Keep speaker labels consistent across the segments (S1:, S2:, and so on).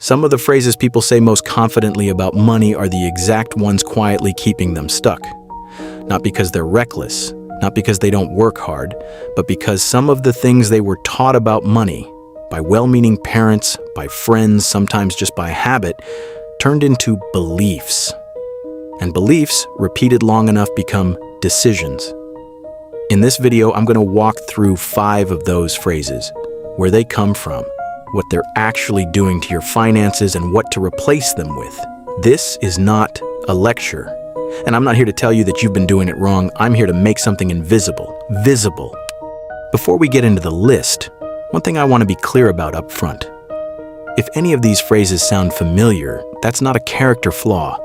S1: Some of the phrases people say most confidently about money are the exact ones quietly keeping them stuck. Not because they're reckless, not because they don't work hard, but because some of the things they were taught about money, by well-meaning parents, by friends, sometimes just by habit, turned into beliefs. And beliefs, repeated long enough, become decisions. In this video, I'm going to walk through 5 of those phrases, where they come from, what they're actually doing to your finances, and what to replace them with. This is not a lecture. And I'm not here to tell you that you've been doing it wrong. I'm here to make something invisible, visible. Before we get into the list, one thing I want to be clear about up front. If any of these phrases sound familiar, that's not a character flaw.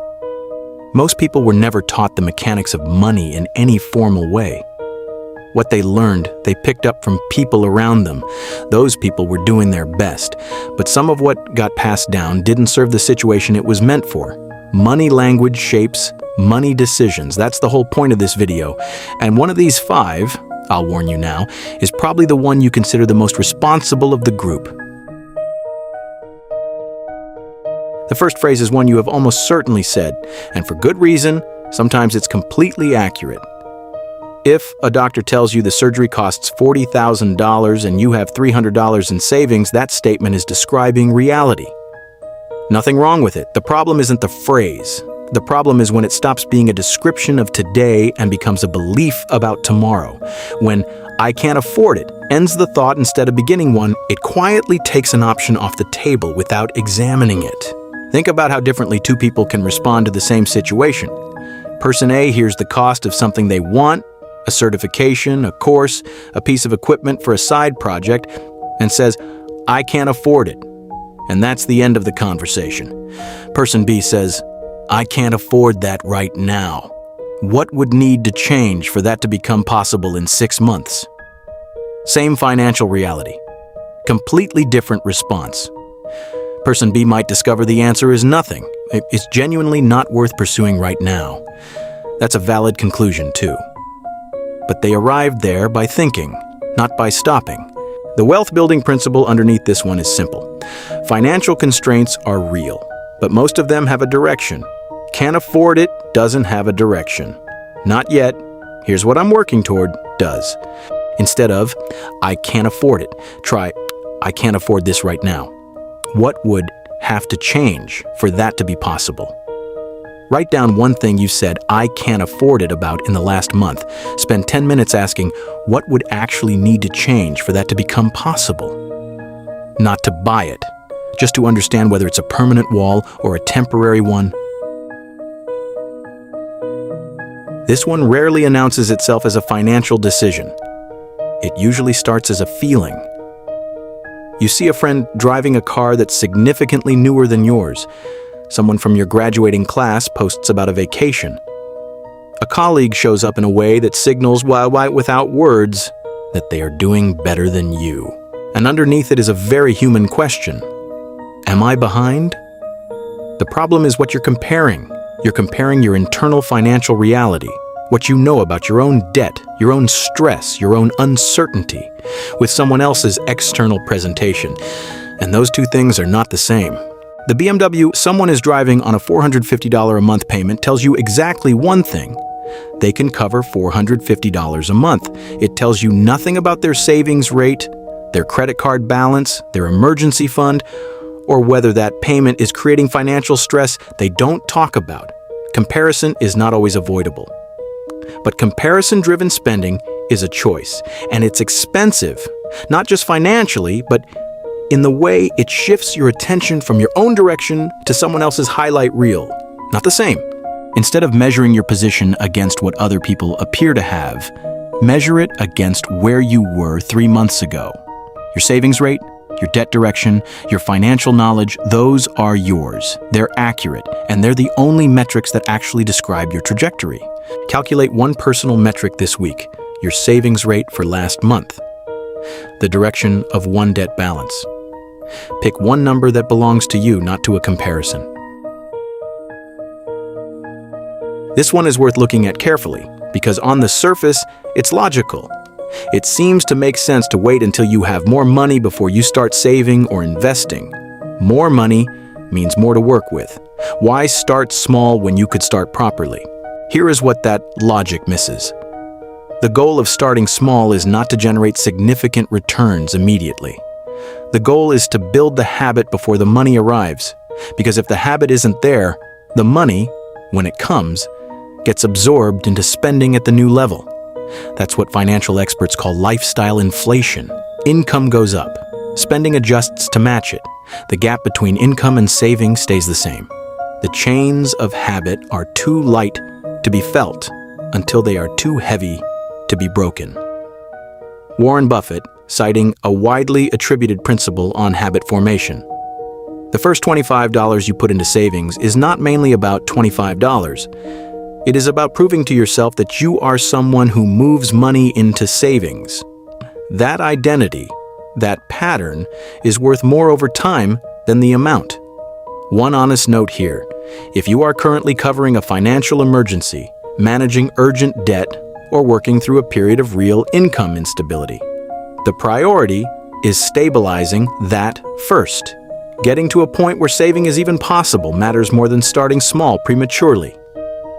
S1: Most people were never taught the mechanics of money in any formal way. What they learned, they picked up from people around them. Those people were doing their best. But some of what got passed down didn't serve the situation it was meant for. Money language shapes money decisions. That's the whole point of this video. And one of these 5, I'll warn you now, is probably the one you consider the most responsible of the group. The first phrase is one you have almost certainly said, and for good reason. Sometimes it's completely accurate. If a doctor tells you the surgery costs $40,000 and you have $300 in savings, that statement is describing reality. Nothing wrong with it. The problem isn't the phrase. The problem is when it stops being a description of today and becomes a belief about tomorrow. When "I can't afford it" ends the thought instead of beginning one, it quietly takes an option off the table without examining it. Think about how differently 2 people can respond to the same situation. Person A hears the cost of something they want, a certification, a course, a piece of equipment for a side project, and says, "I can't afford it." And that's the end of the conversation. Person B says, "I can't afford that right now." What would need to change for that to become possible in 6 months? Same financial reality. Completely different response. Person B might discover the answer is nothing. It's genuinely not worth pursuing right now. That's a valid conclusion, too. But they arrived there by thinking, not by stopping. The wealth-building principle underneath this one is simple. Financial constraints are real, but most of them have a direction. Can't afford it doesn't have a direction. Not yet. Here's what I'm working toward does. Instead of, "I can't afford it," try, "I can't afford this right now." What would have to change for that to be possible? Write down one thing you said "I can't afford it" about in the last month. Spend 10 minutes asking what would actually need to change for that to become possible. Not to buy it, just to understand whether it's a permanent wall or a temporary one. This one rarely announces itself as a financial decision. It usually starts as a feeling. You see a friend driving a car that's significantly newer than yours. Someone from your graduating class posts about a vacation. A colleague shows up in a way that signals, without words, that they are doing better than you. And underneath it is a very human question. Am I behind? The problem is what you're comparing. You're comparing your internal financial reality, what you know about your own debt, your own stress, your own uncertainty, with someone else's external presentation. And those 2 things are not the same. The BMW someone is driving on a $450 a month payment tells you exactly one thing. They can cover $450 a month. It tells you nothing about their savings rate, their credit card balance, their emergency fund, or whether that payment is creating financial stress they don't talk about. Comparison is not always avoidable. But comparison-driven spending is a choice, and it's expensive, not just financially, but in the way it shifts your attention from your own direction to someone else's highlight reel. Not the same. Instead of measuring your position against what other people appear to have, measure it against where you were 3 months ago. Your savings rate, your debt direction, your financial knowledge, those are yours. They're accurate, and they're the only metrics that actually describe your trajectory. Calculate one personal metric this week, your savings rate for last month, the direction of one debt balance. Pick one number that belongs to you, not to a comparison. This one is worth looking at carefully, because on the surface, it's logical. It seems to make sense to wait until you have more money before you start saving or investing. More money means more to work with. Why start small when you could start properly? Here is what that logic misses. The goal of starting small is not to generate significant returns immediately. The goal is to build the habit before the money arrives, because if the habit isn't there, the money, when it comes, gets absorbed into spending at the new level. That's what financial experts call lifestyle inflation. Income goes up. Spending adjusts to match it. The gap between income and saving stays the same. The chains of habit are too light to be felt until they are too heavy to be broken. Warren Buffett, citing a widely attributed principle on habit formation. The first $25 you put into savings is not mainly about $25. It is about proving to yourself that you are someone who moves money into savings. That identity, that pattern, is worth more over time than the amount. One honest note here: if you are currently covering a financial emergency, managing urgent debt, or working through a period of real income instability, the priority is stabilizing that first. Getting to a point where saving is even possible matters more than starting small prematurely.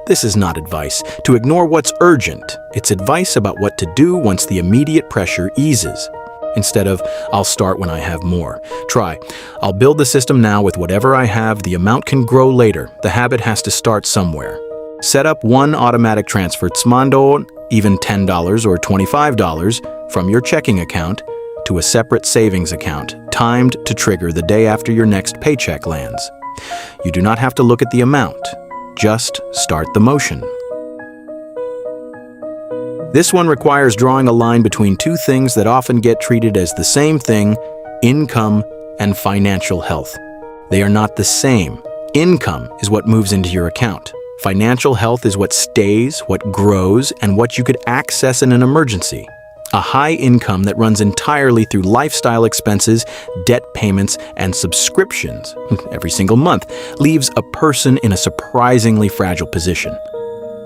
S1: This is not advice to ignore what's urgent. It's advice about what to do once the immediate pressure eases. Instead of, "I'll start when I have more," try, "I'll build the system now with whatever I have. The amount can grow later. The habit has to start somewhere." Set up one automatic transfer, tsmando, even $10 or $25 from your checking account to a separate savings account, timed to trigger the day after your next paycheck lands. You do not have to look at the amount. Just start the motion. This one requires drawing a line between two things that often get treated as the same thing: income and financial health. They are not the same. Income is what moves into your account. Financial health is what stays, what grows, and what you could access in an emergency. A high income that runs entirely through lifestyle expenses, debt payments, and subscriptions every single month leaves a person in a surprisingly fragile position.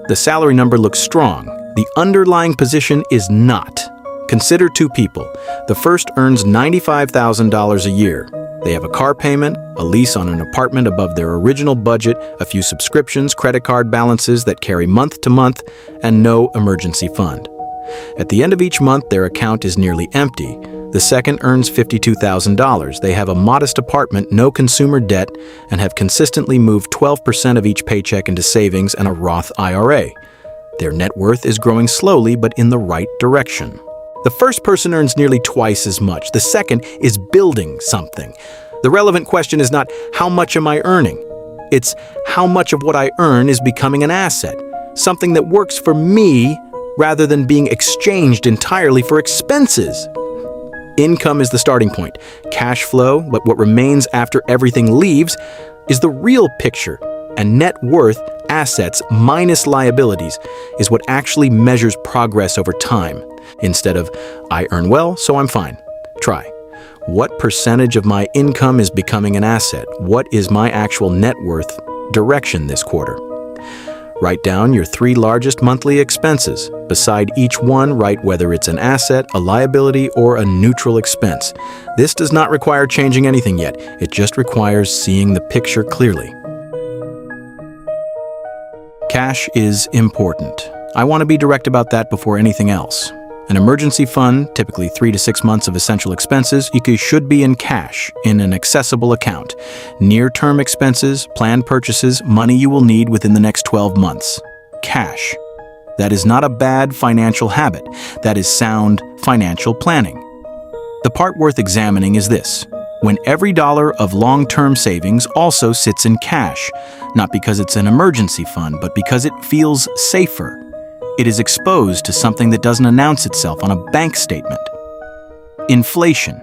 S1: The salary number looks strong. The underlying position is not. Consider two people. The first earns $95,000 a year. They have a car payment, a lease on an apartment above their original budget, a few subscriptions, credit card balances that carry month to month, and no emergency fund. At the end of each month, their account is nearly empty. The second earns $52,000. They have a modest apartment, no consumer debt, and have consistently moved 12% of each paycheck into savings and a Roth IRA. Their net worth is growing slowly, but in the right direction. The first person earns nearly twice as much. The second is building something. The relevant question is not, how much am I earning? It's, how much of what I earn is becoming an asset, something that works for me rather than being exchanged entirely for expenses. Income is the starting point. Cash flow, but what remains after everything leaves, is the real picture. And net worth, assets minus liabilities, is what actually measures progress over time. Instead of, "I earn well, so I'm fine." Try, what percentage of my income is becoming an asset? What is my actual net worth direction this quarter? Write down your 3 largest monthly expenses. Beside each one, write whether it's an asset, a liability, or a neutral expense. This does not require changing anything yet. It just requires seeing the picture clearly. Cash is important. I want to be direct about that before anything else. An emergency fund, typically 3 to 6 months of essential expenses, should be in cash, in an accessible account. Near-term expenses, planned purchases, money you will need within the next 12 months. Cash. That is not a bad financial habit. That is sound financial planning. The part worth examining is this: when every dollar of long-term savings also sits in cash, not because it's an emergency fund, but because it feels safer. It is exposed to something that doesn't announce itself on a bank statement. Inflation.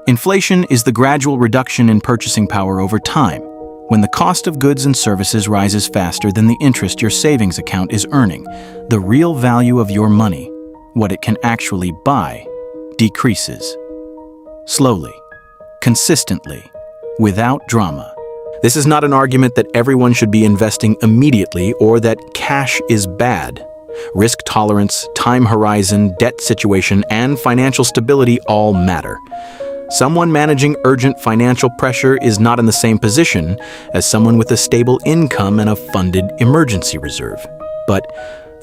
S1: Inflation is the gradual reduction in purchasing power over time, when the cost of goods and services rises faster than the interest your savings account is earning. The real value of your money, what it can actually buy, decreases. Slowly, consistently, without drama. This is not an argument that everyone should be investing immediately or that cash is bad. Risk tolerance, time horizon, debt situation, and financial stability all matter. Someone managing urgent financial pressure is not in the same position as someone with a stable income and a funded emergency reserve. But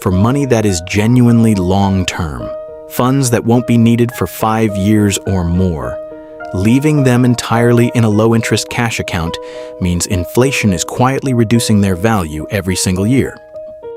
S1: for money that is genuinely long-term, funds that won't be needed for 5 years or more, leaving them entirely in a low-interest cash account means inflation is quietly reducing their value every single year.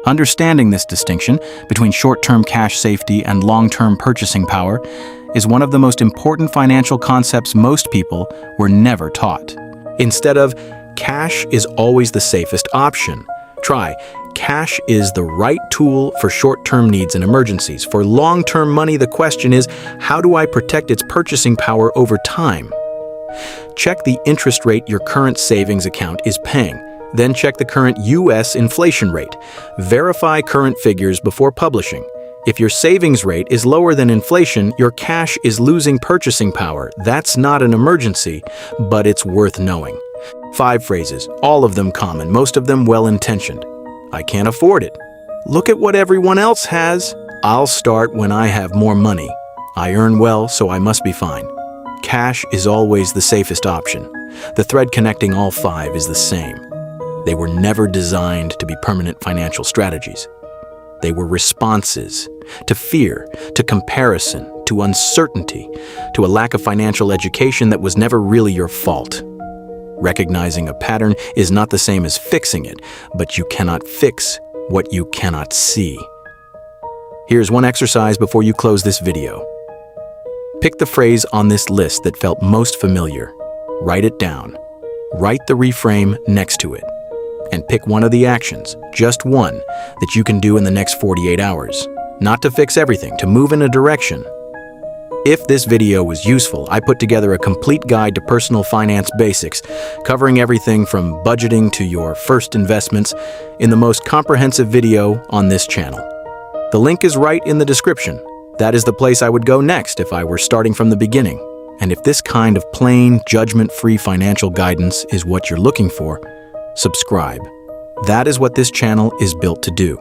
S1: Understanding this distinction between short-term cash safety and long-term purchasing power is one of the most important financial concepts most people were never taught. Instead of, cash is always the safest option, try, cash is the right tool for short-term needs and emergencies. For long-term money, the question is, how do I protect its purchasing power over time? Check the interest rate your current savings account is paying. Then check the current U.S. inflation rate. Verify current figures before publishing. If your savings rate is lower than inflation, your cash is losing purchasing power. That's not an emergency, but it's worth knowing. 5 phrases, all of them common, most of them well-intentioned. I can't afford it. Look at what everyone else has. I'll start when I have more money. I earn well, so I must be fine. Cash is always the safest option. The thread connecting all 5 is the same. They were never designed to be permanent financial strategies. They were responses to fear, to comparison, to uncertainty, to a lack of financial education that was never really your fault. Recognizing a pattern is not the same as fixing it, but you cannot fix what you cannot see. Here's one exercise before you close this video. Pick the phrase on this list that felt most familiar. Write it down. Write the reframe next to it. And pick one of the actions, just one, that you can do in the next 48 hours. Not to fix everything, to move in a direction. If this video was useful, I put together a complete guide to personal finance basics, covering everything from budgeting to your first investments in the most comprehensive video on this channel. The link is right in the description. That is the place I would go next if I were starting from the beginning. And if this kind of plain, judgment-free financial guidance is what you're looking for, subscribe. That is what this channel is built to do.